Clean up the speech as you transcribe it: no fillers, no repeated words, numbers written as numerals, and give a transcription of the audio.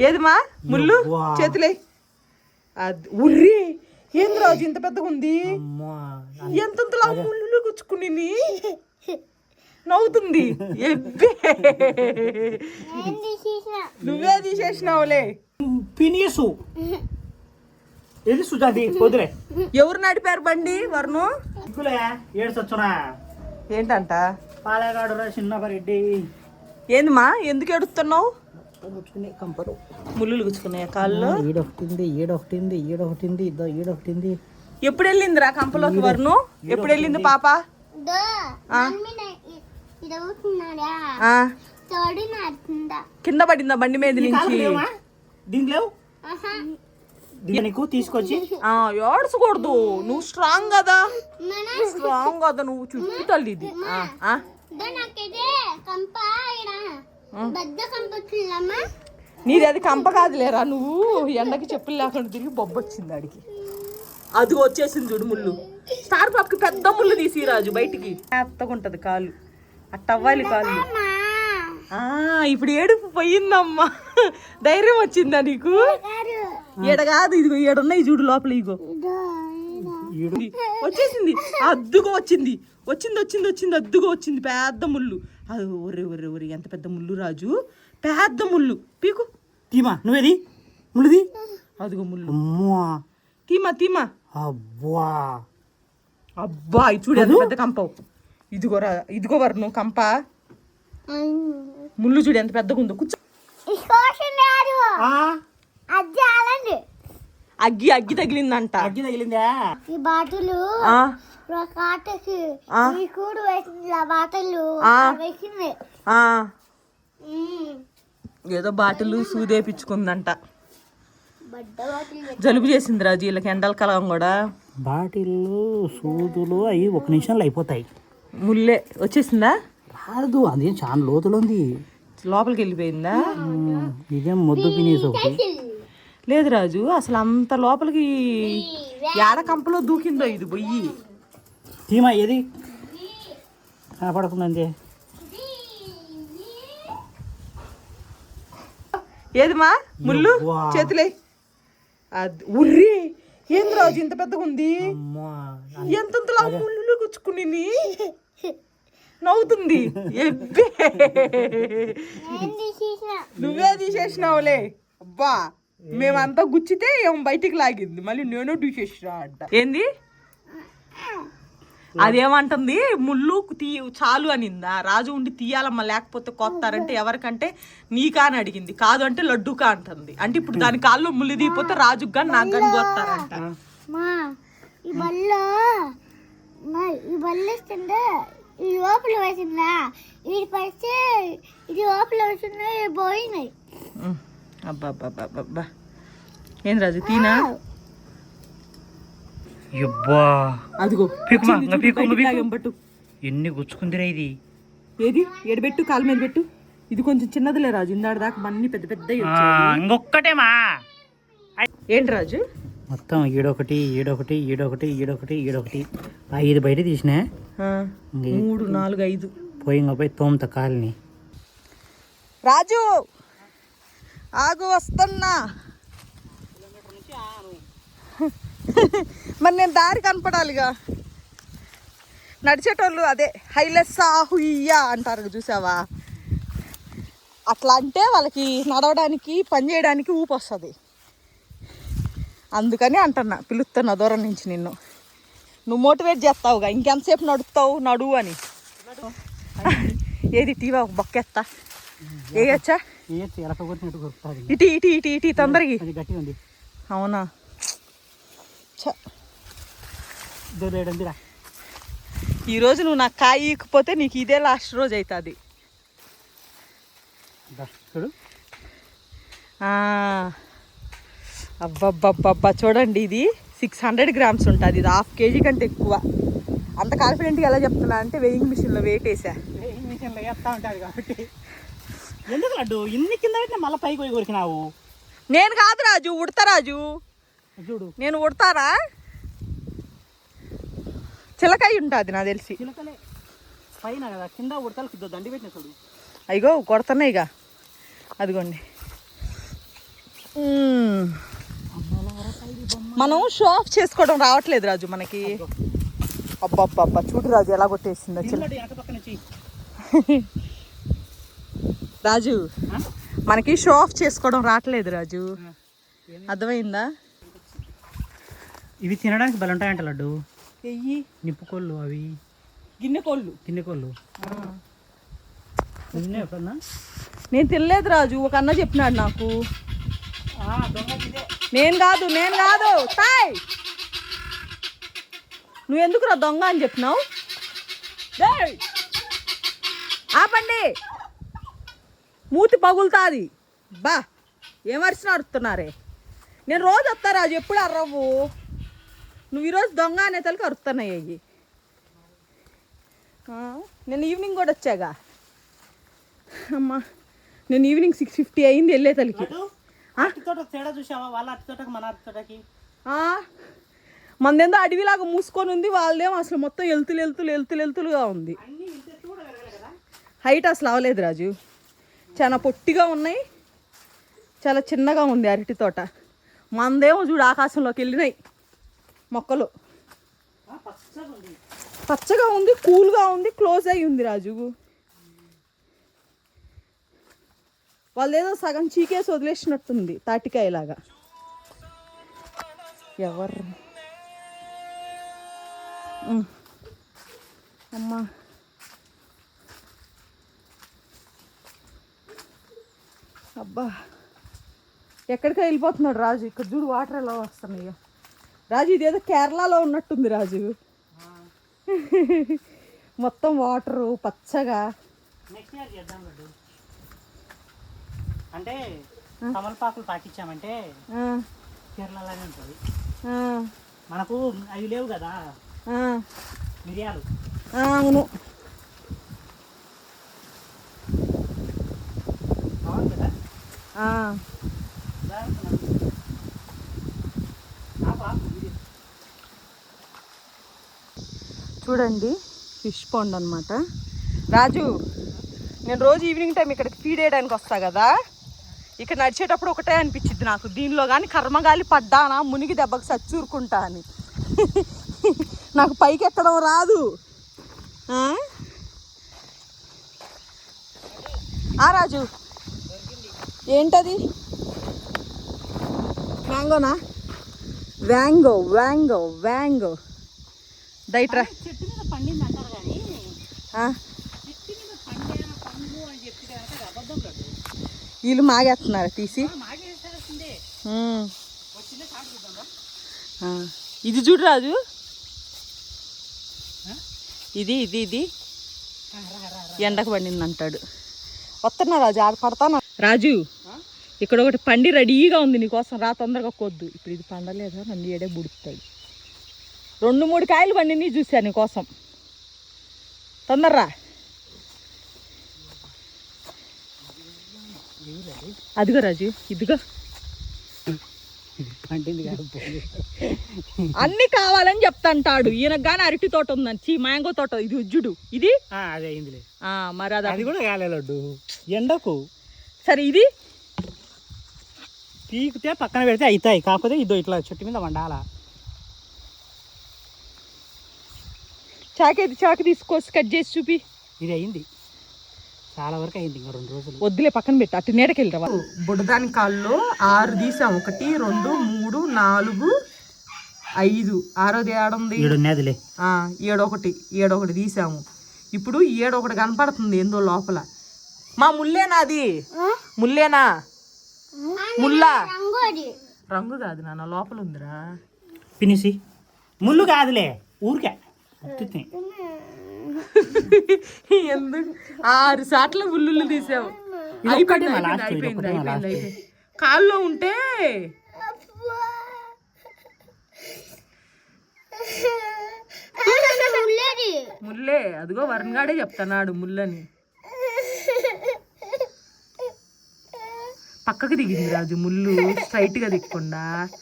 ఏదిమా ముళ్ళు చేతులే ఉర్రి ఏంది రాజు ఇంత పెద్దగా ఉంది ఎంతలా ముళ్ళు గుచ్చుకుని నవ్వుతుంది నువ్వే తీసేసినావులే పినియసు సుజాతి పొద్దులే ఎవరు నడిపారు బండి వరుణు ఏడ్చొచ్చునా ఏంటంట పాలగాడు చిన్నపరెడ్డి ఏందిమా ఎందుకు ఎడుతున్నావు కంపరు ముళ్ళు గుచ్చుకున్నాయి కాళ్ళు ఈడొకటింది ఎప్పుడు వెళ్ళిందిరా కంపలోకి వరుణు ఎప్పుడు వెళ్ళింది పాప కింద పడిందా బండి మీద నుంచి దీనికి తీసుకొచ్చి ఏడ్చకూడదు నువ్వు స్ట్రాంగ్ కదా నువ్వు చుట్టూ తల్లి ఇది నీది అది కంప కాదులేరా నువ్వు ఎండకి చెప్పులు లేకుండా తిరిగి బొబ్బొచ్చింది ఆడికి అది వచ్చేసింది చూడు ముళ్ళు స్టార్ పాప్కి పెద్ద ముళ్ళు తీసి రాజు బయటికి మెత్తగా ఉంటది కాలు అట్టవ్వాలి కాళ్ళు ఇప్పుడు ఏడుపు పోయిందమ్మా ధైర్యం వచ్చిందా నీకు ఈడ కాదు ఇదిగో ఈడున్నాయి చూడు లోపల ఇగో వచ్చేసింది అద్దుగా వచ్చింది అద్దుగా వచ్చింది పెద్ద ముళ్ళు అది ఒరే ఎంత పెద్ద ముళ్ళు రాజు పెద్ద ముళ్ళు పీకు తీమా నువ్వేది ముళ్ళుది అదిగో ముళ్ళు తీమా అబ్బా ఇది చూడు ఎంత పెద్ద కంపవు ఇదిగో వరుణు కంప ముళ్ళు చూడు ఎంత పెద్దగా ఉందో కూర్చో అగ్గి తగిలిందంట తగిలిందా ఈ బాటలు ఏదో బాటిల్ సూదేపించుకుందంట జలుబు చేసింది రాజు వీళ్ళకి ఎండల కాలం కూడా బాటిల్లు సూదులు అవి 1 నిమిషంలో అయిపోతాయి ముల్లే వచ్చేసిందా రాదు అదేం చాలా లోతులో ఉంది లోపలికి వెళ్ళిపోయిందా ఇదేం మొద్దు పినేసి ఒకటి లేదు రాజు అసలు అంత లోపలికి ఏడ కంపలో దూకిందో ఇది పొయ్యి తీమా ఏది కనపడుతుందండి ఏదిమా ముళ్ళు చేతులే ఉర్రి ఏంది రాజు ఇంత పెద్దగా ఉంది ఎంతలా ముళ్ళు గుచ్చుకుని నవ్వుతుంది నువ్వే తీసేసినావులే అబ్బా మేమంతా గుచ్చితే ఏం బయటికి లాగింది మళ్ళీ నేను తీసేసినా అంట ఏంది అదేమంటుంది ముళ్ళు చాలు అనిందా రాజు ఉండి తీయాలమ్మా లేకపోతే కొత్తారంటే ఎవరికంటే నీకా అని అడిగింది కాదు అంటే లడ్డుకా అంటుంది అంటే ఇప్పుడు దాని కాళ్ళు ముళ్ళు దిగిపోతే రాజుకు కానీ నాకు కానీ కొత్తారంట ఈ లోపల వేసిందా ఇది పడితే ఇది లోపల వేసిందా పోయినాయి అబ్బా ఏం రాజు తీనా అదిగో పట్టు ఎన్ని గుచ్చుకుందిరా ఇది ఏది ఎడబెట్టు కాలు మీద పెట్టు ఇది కొంచెం చిన్నదిలే రాజు ఇందాడు దాకా అన్ని పెద్ద పెద్ద ఇంకొక్కటేమా ఏంటి రాజు మొత్తం ఈడొకటి 5 బయట తీసినా 3 4 5 పోయి తోమత కాలని రాజు ఆగు వస్తున్నా మరి నేను దారి కనపడాలిగా నడిచేటోళ్ళు అదే హైలెస్సా హుయ్యా అంటారు చూసావా అట్లా అంటే వాళ్ళకి నడవడానికి పని చేయడానికి ఊపు వస్తుంది అందుకని అంటున్నా పిలుస్తున్నా దూరం నుంచి నువ్వు మోటివేట్ చేస్తావుగా ఇంకెంతసేపు నడుస్తావు నడువు అని ఏది టీవా ఒక బొక్కెత్తా వేయచ్చా ఇటీ తొందరగా అవునా ఈరోజు నువ్వు నాకు కాయ ఇకపోతే నీకు ఇదే లాస్ట్ రోజు అవుతుంది అబ్బబ్బబ్బబ్బా చూడండి ఇది 600 గ్రామ్స్ ఉంటుంది ఇది 1/2 kg కంటే ఎక్కువ అంత కాన్ఫిడెంట్గా ఎలా చెప్తున్నా అంటే వెయింగ్ మిషన్లో వెయిట్ వేసా మిషన్లో వేస్తా ఉంటుంది కాబట్టి ఎందుకు లడ్డు ఇన్ని కింద పెట్టినా మళ్ళీ పైకి పోయి కొరికినావు నేను కాదు రాజు ఉడతా రాజు చూడు నేను ఉడతారా చిలకాయ ఉంటుంది నాకు తెలిసి చిలకలే పైన కదా కింద ఉడతలు దండి పెట్టిన చూడు అయ్యో కొడుతున్నాయి ఇక అదిగోండి మనం షో ఆఫ్ చేసుకోవడం రావట్లేదు రాజు మనకి. అబ్బా చూడు రాజు ఎలా కొట్టేసిందో వెనక పక్క నుంచి రాజు. మనకి షో ఆఫ్ చేసుకోవడం రావట్లేదు రాజు, అర్థమైందా? ఇవి తినడానికి బలం ఉంటాయంట లడ్డు. ఎయ్యి నిప్పుకోళ్ళు అవి, గిన్నె కోళ్ళు. ఎప్పుడన్నా నేను తినలేదు రాజు, ఒక అన్న చెప్పినాడు నాకు. నేను కాదు తాయ్, నువ్వు ఎందుకురా దొంగ అని చెప్పినావు? ఆపండి, మూతి పగులుతాది. బా ఏం అరిచిన అరుస్తున్నారే. నేను రోజు వస్తా రాజు, ఎప్పుడు అర్రవు. నువ్వు ఈరోజు దొంగ అనే తలకి అరుస్తున్నాయి అవి. నేను ఈవినింగ్ కూడా వచ్చాగా అమ్మా. నేను ఈవినింగ్ 6:50 అయింది వెళ్ళే తలకి. తేడా చూసావా? వాళ్ళ అట్టి తోటకి మన అట్టి తోటకి మనదేందో అడవిలాగా మూసుకొని ఉంది, వాళ్ళదేమో అసలు మొత్తం ఎలుతులుగా ఉంది. హైట్ అసలు అవ్వలేదు రాజు, చాలా పొట్టిగా ఉన్నాయి, చాలా చిన్నగా ఉంది అరటి తోట. మనదేమో చూడు ఆకాశంలోకి వెళ్ళినాయి మొక్కలు. పచ్చగా ఉంది, కూల్గా ఉంది, క్లోజ్ అయి ఉంది రాజు. వాళ్ళేదో సగం చీకేసి వదిలేసినట్టుంది తాటికాయలాగా. ఎవరు అమ్మా అబ్బా, ఎక్కడికి వెళ్ళిపోతున్నాడు రాజు. ఇక్కడ చూడు వాటర్ ఎలా వస్తున్నాయో రాజు. ఇదేదో కేరళలో ఉన్నట్టుంది రాజు, మొత్తం వాటరు పచ్చగా. అంటే తమలపాకులు పాకిచ్చామంటే కేరళలానే ఉంటుంది. మనకు అవి లేవు కదా మిరియాలు. అవును, బాగుంది కదా. చూడండి ఫిష్ పాండ్ అనమాట రాజు. నేను రోజు ఈవినింగ్ టైం ఇక్కడికి ఫీడ్ వేయడానికి వస్తా కదా, ఇక్కడ నడిచేటప్పుడు ఒకటే అనిపించింది నాకు, దీనిలో కానీ కర్మగాలి పడ్డానా మునిగి దెబ్బకి సచ్చూరుకుంటా అని. నాకు పైకి ఎక్కడం రాదు. రాజు ఏంటది? వ్యాంగోనా? వ్యాంగో దైట్రా. చెట్టు మీద పండింది అంటారు కానీ చెట్టు మీద పండు అని చెప్పి అబద్ధం కాదు. వీళ్ళు మాగేస్తున్నారు తీసి. ఇది చూడు రాజు, ఇది ఎండకు పండింది అంటాడు. వస్తున్నా రాజు, ఆడ పడతాను రాజు. ఇక్కడ ఒకటి పండి రెడీగా ఉంది నీకోసం, రా తొందరగా కొద్దు. ఇప్పుడు ఇది పండలేదా, నన్ను ఏడే బుడుతాడు. 2-3 కాయలు పండింది చూసా నీకోసం, తొందరరా. అదిగో రాజు, ఇదిగో అన్ని కావాలని చెప్తాంటాడు ఈయనకు. గానీ అరటి తోట ఉందని, మ్యాంగో తోట, ఇది ఉజ్జుడు ఇది మరి అది కూడా కాలేదు ఎండకు. సరే ఇది పీకితే పక్కన పెడితే అవుతాయి, కాకపోతే ఇదో ఇట్లా చెట్టు మీద వండాలా. చాకు తీసుకొచ్చి కట్ చేసి చూపి. ఇది అయింది, చాలా వరకు అయింది, ఇంకా 2 రోజులు వద్దులే, పక్కన పెట్టి అటు నీడకి వెళ్ళరా. బుడదాని కాల్లో 6 తీసాం. 1 2 3 4 5. 6ది ఏడుంది? ఏడొకటి తీసాము. ఇప్పుడు ఏడొకటి కనపడుతుంది ఏందో లోపల. మా ముల్లేనా అది? ముల్లేనా? ముల్లా రంగు కాదు నాన్న, లోపల ఉందిరా. పినిసి ముళ్ళు కాదులే, ఊరికే ఎందుకు 6 సార్లు ముళ్ళు తీసావు. అయిపోయింది. కాల్లో ఉంటే ముల్లే. అదిగో వరుణ్గాడే చెప్తానాడు ముల్లని. పక్కకి దిగింది రాజు ముళ్ళు, స్ట్రైట్ గా దిక్కుండా.